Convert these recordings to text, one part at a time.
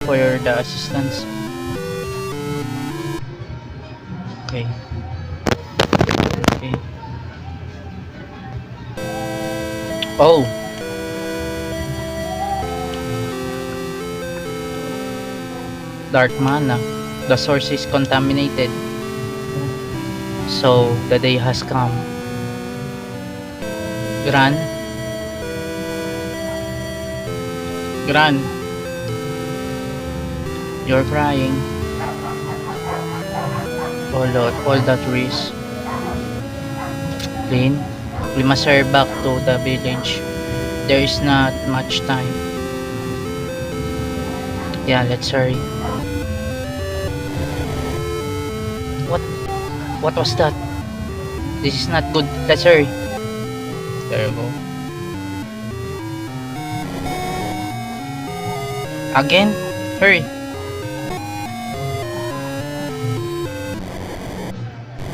for the assistance. Okay. Okay. Oh. Dark mana. The source is contaminated. So the day has come. Gran. Gran. You're crying. All that risk. Lin, we must hurry back to the village. There is not much time. Yeah, let's hurry. What was that? This is not good. Let's hurry. There we go. Again? Hurry.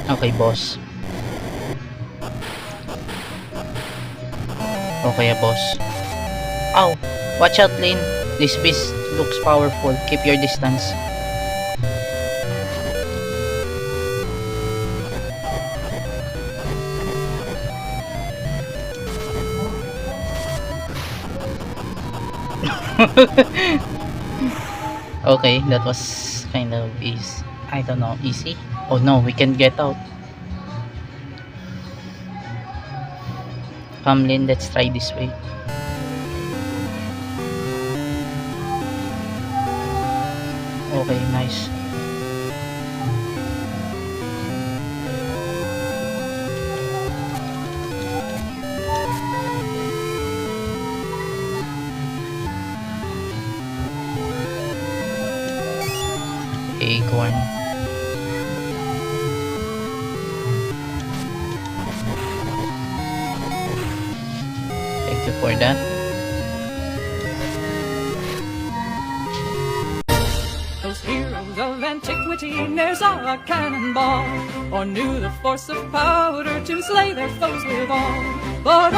Okay, boss. Okay, boss. Ow! Watch out, Lane. This beast looks powerful. Keep your distance. Okay, that was kind of easy. I don't know, easy? Oh no, we can get out. Come, Lin, let's try this way. Okay, nice. Acorn. Thank you for that. Those heroes of antiquity ne'er saw a cannonball, or knew the force of powder to slay their foes withal. But